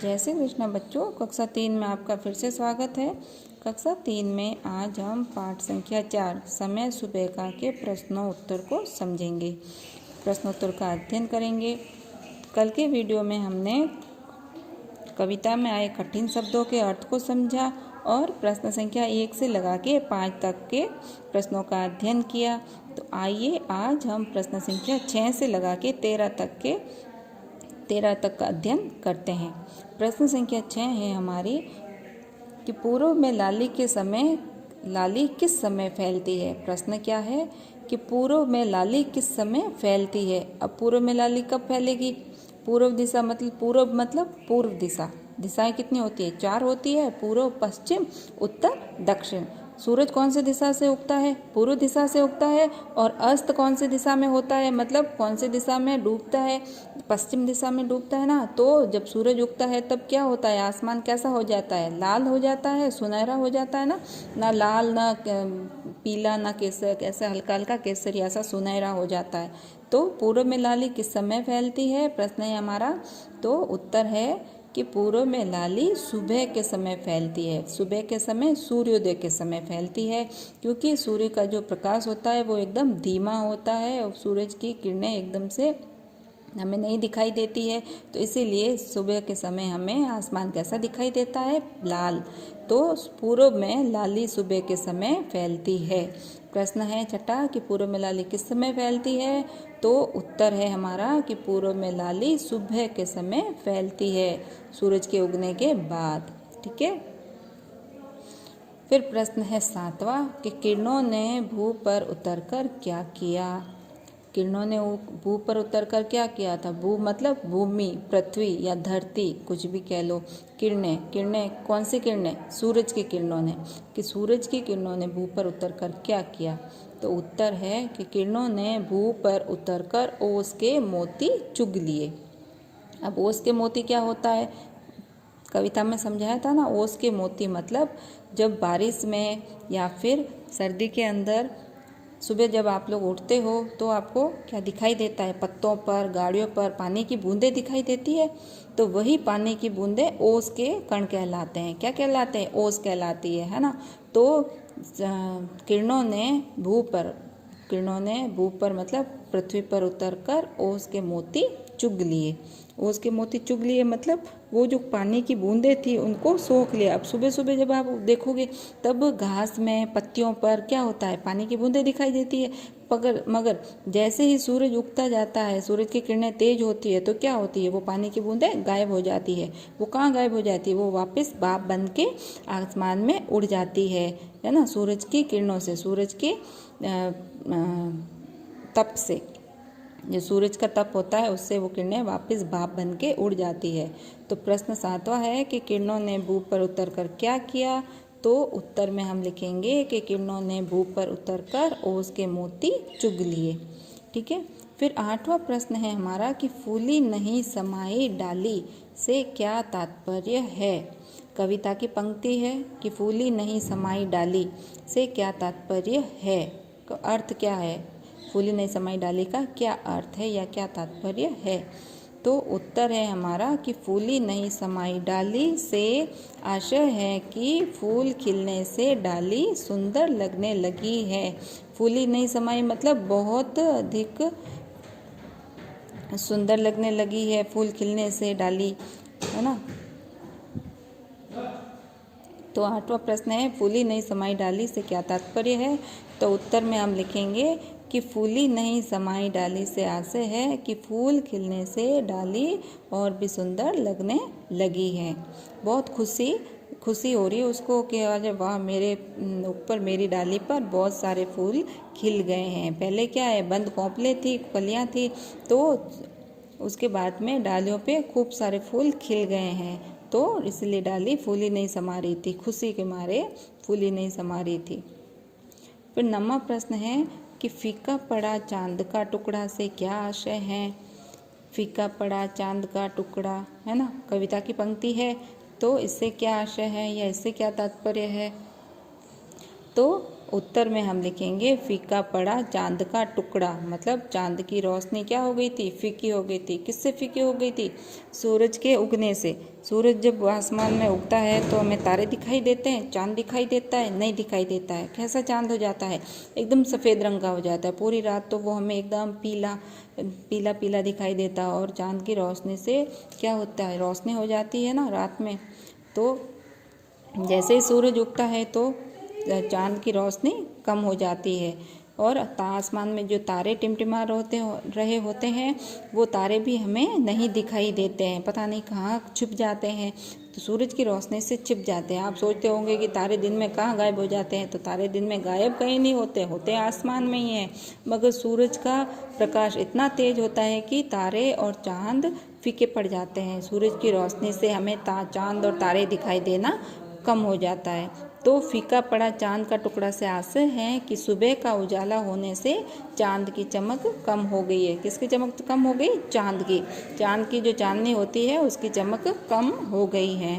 जय श्री कृष्ण बच्चों, कक्षा 3 में आपका फिर से स्वागत है। कक्षा 3 में आज हम पाठ संख्या 4 समय सुबेका के प्रश्नोत्तर को समझेंगे, प्रश्नोत्तर का अध्ययन करेंगे। कल के वीडियो में हमने कविता में आए कठिन शब्दों के अर्थ को समझा और प्रश्न संख्या 1 से लगा के 5 तक के प्रश्नों का अध्ययन किया। तो आइए आज हम प्रश्न संख्या 6 से लगा के 13 तक का अध्ययन करते हैं। प्रश्न संख्या 6 है हमारी कि पूर्व में लाली किस समय फैलती है। प्रश्न क्या है कि पूर्व में लाली किस समय फैलती है। अब पूर्व में लाली कब फैलेगी? पूर्व दिशा मतलब पूर्व दिशा। दिशाएं कितनी होती है? 4 होती है, पूर्व, पश्चिम, उत्तर, दक्षिण। सूरज कौन से दिशा से उगता है? पूर्व दिशा से उगता है। और अस्त कौन से दिशा में होता है, मतलब कौन से दिशा में डूबता है? पश्चिम दिशा में डूबता है ना। तो जब सूरज उगता है तब क्या होता है? आसमान कैसा हो जाता है? लाल हो जाता है, सुनहरा हो जाता है ना लाल ना पीला ना केसर, ऐसा हल्का हल्का केसरी, ऐसा सुनहरा हो जाता है। तो पूर्व में लाली किस समय फैलती है? प्रश्न है हमारा। तो उत्तर है कि पूर्व में लाली सुबह के समय फैलती है। सुबह के समय, सूर्योदय के समय फैलती है, क्योंकि सूर्य का जो प्रकाश होता है वो एकदम धीमा होता है और सूरज की किरणें एकदम से हमें नहीं दिखाई देती है। तो इसीलिए सुबह के समय हमें आसमान कैसा दिखाई देता है? लाल। तो पूर्व में लाली सुबह के समय फैलती है। प्रश्न है छठा कि पूर्व में लाली किस समय फैलती है। तो उत्तर है हमारा कि पूर्व में लाली सुबह के समय फैलती है, सूरज के उगने के बाद। ठीक है। फिर प्रश्न है 7वां कि किरणों ने भू पर उतरकर क्या किया। किरणों ने भू पर उतरकर क्या किया था? भू मतलब भूमि, पृथ्वी या धरती, कुछ भी कह लो। किरणें कौन सी किरणें? सूरज की किरणों ने। कि सूरज की किरणों ने भू पर उतरकर क्या किया। तो उत्तर है कि किरणों ने भू पर उतरकर ओस के मोती चुग लिए। अब ओस के मोती क्या होता है? कविता में समझाया था ना। ओस के मोती मतलब जब बारिश में या फिर सर्दी के अंदर सुबह जब आप लोग उठते हो तो आपको क्या दिखाई देता है? पत्तों पर, गाड़ियों पर पानी की बूंदें दिखाई देती है। तो वही पानी की बूंदें ओस के कण कहलाते हैं। क्या कहलाते हैं? ओस कहलाती है ना। तो किरणों ने भू पर मतलब पृथ्वी पर उतरकर ओस के मोती चुग लिए। ओस के मोती चुग लिए मतलब वो जो पानी की बूंदें थी उनको सोख लिया। अब सुबह सुबह जब आप देखोगे तब घास में, पत्तियों पर क्या होता है? पानी की बूंदें दिखाई देती है। मगर जैसे ही सूरज उगता जाता है, सूरज की किरणें तेज होती है तो क्या होती है? वो पानी की बूंदें गायब हो जाती है। वो कहाँ गायब हो जाती है? वो वापस भाप बन के आसमान में उड़ जाती है ना, सूरज की किरणों से, सूरज के तप से। जो सूरज का तप होता है उससे वो किरणें वापस भाप बन के उड़ जाती है। तो प्रश्न 7वां है कि किरणों ने भू पर उतरकर क्या किया। तो उत्तर में हम लिखेंगे कि किरणों ने भू पर उतरकर ओस के मोती चुग लिए। ठीक है। फिर 8वां प्रश्न है हमारा कि फूली नहीं समाई डाली से क्या तात्पर्य है। कविता की पंक्ति है कि फूली नहीं समाई डाली से क्या तात्पर्य है। अर्थ क्या है? फूली नहीं समाई डाली का क्या अर्थ है या क्या तात्पर्य है। तो उत्तर है हमारा कि फूली नहीं समाई डाली से आशय है कि फूल खिलने से डाली सुंदर लगने लगी है। फूली नहीं समाई मतलब बहुत अधिक सुंदर लगने लगी है फूल खिलने से डाली, है ना। तो 8वां प्रश्न है फूली नहीं समाई डाली से क्या तात्पर्य है। तो उत्तर में हम लिखेंगे कि फूली नहीं समाई डाली से आशय है कि फूल खिलने से डाली और भी सुंदर लगने लगी है। बहुत खुशी हो रही है उसको कि अरे वाह, मेरे ऊपर, मेरी डाली पर बहुत सारे फूल खिल गए हैं। पहले क्या है? बंद कोंपले थी, कलियाँ थी, तो उसके बाद में डालियों पे खूब सारे फूल खिल गए हैं। तो इसलिए डाली फूली नहीं समा रही थी, खुशी के मारे फूली नहीं समा रही थी। फिर 9वां प्रश्न है कि फीका पड़ा चांद का टुकड़ा से क्या आशय है। फीका पड़ा चांद का टुकड़ा, है ना, कविता की पंक्ति है। तो इससे क्या आशय है या इससे क्या तात्पर्य है। तो उत्तर में हम लिखेंगे फीका पड़ा चांद का टुकड़ा, मतलब चांद की रोशनी क्या हो गई थी, फीकी हो गई थी। किससे फीकी हो गई थी? सूरज के उगने से। सूरज जब आसमान में उगता है तो हमें तारे दिखाई देते हैं, चांद दिखाई देता है? नहीं दिखाई देता है। कैसा चांद हो जाता है? एकदम सफ़ेद रंग का हो जाता है। पूरी रात तो वो हमें एकदम पीला पीला पीला दिखाई देता है, और चांद की रोशनी से क्या होता है, रोशनी हो जाती है ना रात में। तो जैसे ही सूरज उगता है तो चांद की रोशनी कम हो जाती है, और आसमान में जो तारे टिमटिमा रहे होते हैं वो तारे भी हमें नहीं दिखाई देते हैं, पता नहीं कहाँ छुप जाते हैं। तो सूरज की रोशनी से छिप जाते हैं। आप सोचते होंगे कि तारे दिन में कहाँ गायब हो जाते हैं, तो तारे दिन में गायब कहीं नहीं होते, होते आसमान में ही हैं। मगर सूरज का प्रकाश इतना तेज होता है कि तारे और चांद फीके पड़ जाते हैं। सूरज की रोशनी से हमें चांद और तारे दिखाई देना कम हो जाता है। तो फीका पड़ा चांद का टुकड़ा से आशय है कि सुबह का उजाला होने से चांद की चमक कम हो गई है। किसकी चमक कम हो गई? चांद की। चांद की जो चांदनी होती है उसकी चमक कम हो गई है।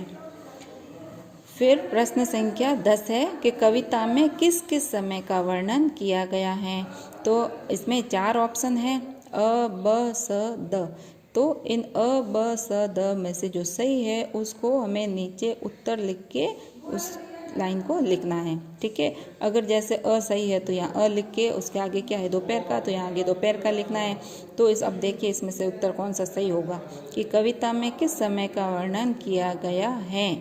फिर प्रश्न संख्या 10 है कि कविता में किस किस समय का वर्णन किया गया है। तो इसमें 4 ऑप्शन है, अ, ब, स, द। तो इन अ, ब, स, द में से जो सही है उसको हमें नीचे उत्तर लिख के उस लाइन को लिखना है। ठीक है, अगर जैसे अ सही है तो यहाँ अ लिख के उसके आगे क्या है, दोपहर का, तो यहाँ आगे दोपहर का लिखना है। तो अब देखिए इसमें से उत्तर कौन सा सही होगा कि कविता में किस समय का वर्णन किया गया है।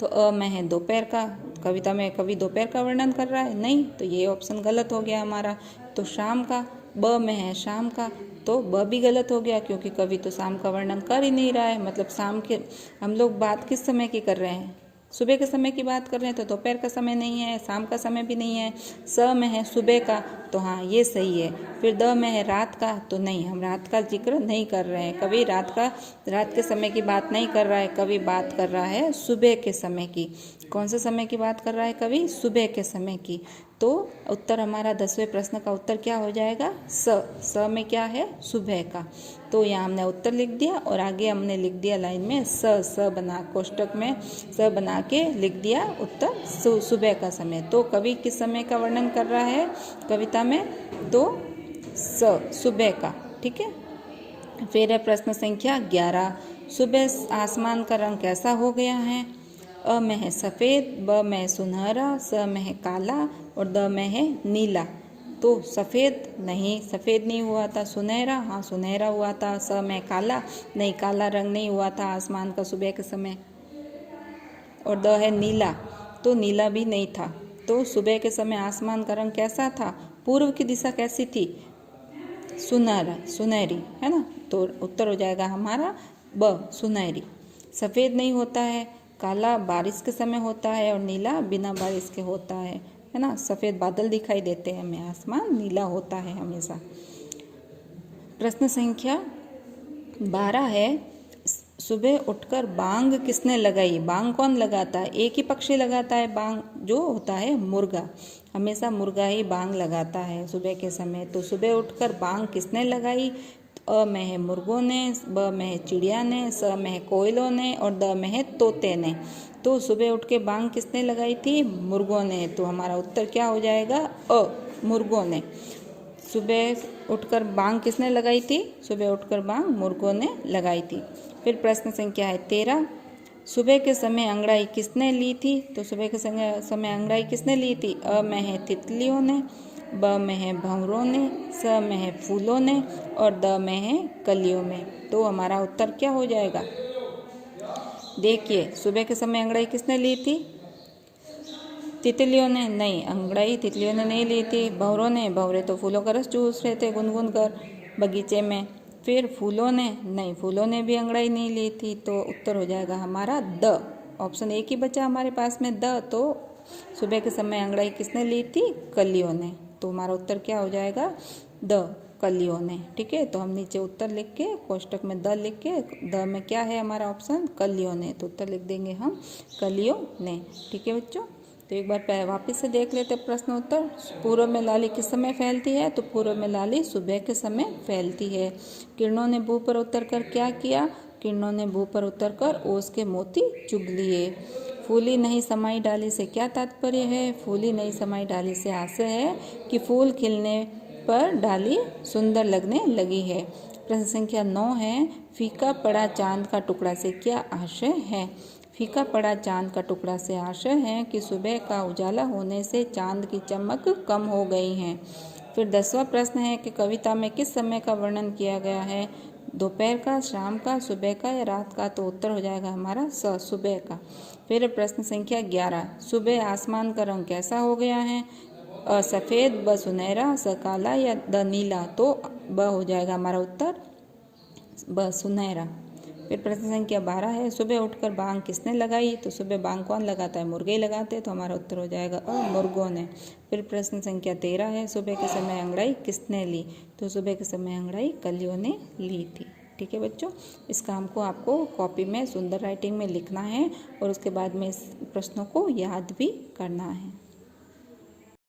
तो अ में है दोपहर का, कविता में कवि दोपहर का वर्णन कर रहा है? नहीं, तो ये ऑप्शन गलत हो गया हमारा। तो शाम का, ब में है शाम का, तो ब भी गलत हो गया क्योंकि कवि तो शाम का वर्णन कर ही नहीं रहा है। मतलब शाम के, हम लोग बात किस समय की कर रहे हैं? सुबह के समय की बात कर रहे हैं, तो दोपहर का समय नहीं है, शाम का समय भी नहीं है। स में है सुबह का, तो हाँ ये सही है। फिर द में है रात का, तो नहीं, हम रात का जिक्र नहीं कर रहे हैं। कवि रात के समय की बात नहीं कर रहा है, कवि बात कर रहा है सुबह के समय की। कौन से समय की बात कर रहा है कवि? सुबह के समय की। तो उत्तर हमारा 10वें प्रश्न का उत्तर क्या हो जाएगा? स में क्या है? सुबह का। तो यहाँ हमने उत्तर लिख दिया और आगे हमने लिख दिया लाइन में स बना, कोष्टक में स बना के लिख दिया उत्तर सुबह का समय। तो कवि किस समय का वर्णन कर रहा है कविता में? तो सुबह का। ठीक है, फिर है प्रश्न संख्या 11। सुबह आसमान का रंग कैसा हो गया है? अ में है सफ़ेद, ब में है सुनहरा, स में है काला और द में है नीला। तो सफ़ेद नहीं, सफ़ेद नहीं हुआ था। सुनहरा, हाँ सुनहरा हुआ था। स में काला, नहीं काला रंग नहीं हुआ था आसमान का सुबह के समय। और द है नीला, तो नीला भी नहीं था। तो सुबह के समय आसमान का रंग कैसा था? पूर्व की दिशा कैसी थी? सुनहरा, सुनहरी, है ना। तो उत्तर हो जाएगा हमारा ब, सुनहरी। सफ़ेद नहीं होता है, काला बारिश के समय होता है और नीला बिना बारिश के होता है ना। सफ़ेद बादल दिखाई देते हैं हमें, आसमान नीला होता है हमेशा। प्रश्न संख्या 12 है, सुबह उठकर बांग किसने लगाई? बांग कौन लगाता है? एक ही पक्षी लगाता है बांग, जो होता है मुर्गा। हमेशा मुर्गा ही बांग लगाता है सुबह के समय। तो सुबह उठकर बांग किसने लगाई? अ में है मुर्गों ने, ब में है चिड़िया ने, स में है कोयलों ने और द में है तोते ने। तो सुबह उठ के बांग किसने लगाई थी? मुर्गों ने। तो हमारा उत्तर क्या हो जाएगा? अ, मुर्गों ने। सुबह उठकर बांग किसने लगाई थी? सुबह उठकर बांग मुर्गों ने लगाई थी। फिर प्रश्न संख्या है 13। सुबह के समय अंगड़ाई किसने ली थी? तो सुबह के समय अंगड़ाई किसने ली थी? अ में है तितलियों ने, ब में है भंवरों ने, स में है फूलों ने और द में है कलियों में। तो हमारा उत्तर क्या हो जाएगा? देखिए, सुबह के समय अंगड़ाई किसने ली थी? तितलियों ने। नहीं, अंगड़ाई तितलियों ने नहीं ली थी। भंवरों ने, भंवरे तो फूलों का रस चूस रहे थे गुनगुन कर बगीचे में। फिर फूलों ने, नहीं फूलों ने भी अंगड़ाई नहीं ली थी। तो उत्तर हो जाएगा हमारा द, ऑप्शन एक ही बचा हमारे पास में द। तो सुबह के समय अंगड़ाई किसने ली थी? कलियों ने। तो हमारा उत्तर क्या हो जाएगा? द, कलियों ने। ठीक है, तो हम नीचे उत्तर लिख के कोष्टक में द लिख के, द में क्या है हमारा ऑप्शन? कलियों ने। तो उत्तर लिख देंगे हम कलियों ने। ठीक है बच्चों, तो एक बार वापस से देख लेते प्रश्न उत्तर। पूर्व में लाली किस समय फैलती है? तो पूर्व में लाली सुबह के समय फैलती है। किरणों ने भू पर उतरकर क्या किया? किरणों ने भू पर उतरकर ओस के मोती चुग लिए। फूली नहीं समाई डाली से क्या तात्पर्य है? फूली नहीं समाई डाली से आशय है कि फूल खिलने पर डाली सुंदर लगने लगी है। प्रश्न संख्या 9 है, फीका पड़ा चांद का टुकड़ा से क्या आशय है? फीका पड़ा चांद का टुकड़ा से आशय है कि सुबह का उजाला होने से चांद की चमक कम हो गई है। फिर 10वां प्रश्न है कि कविता में किस समय का वर्णन किया गया है? दोपहर का, शाम का, सुबह का या रात का? तो उत्तर हो जाएगा हमारा सुबह का। फिर प्रश्न संख्या 11, सुबह आसमान का रंग कैसा हो गया है? अ सफ़ेद, ब सुनहरा, स काला या द नीला? तो ब हो जाएगा हमारा उत्तर, ब सुनहरा। फिर प्रश्न संख्या 12 है, सुबह उठकर बांग किसने लगाई? तो सुबह बांग कौन लगाता है? मुर्गे ही लगाते हैं, तो हमारा उत्तर हो जाएगा अ मुर्गों ने। फिर प्रश्न संख्या 13 है, सुबह के समय अंगड़ाई किसने ली? तो सुबह के समय अंगड़ाई कलियों ने ली थी। ठीक है बच्चों, इस काम को आपको कॉपी में सुंदर राइटिंग में लिखना है और उसके बाद में इस प्रश्नों को याद भी करना है।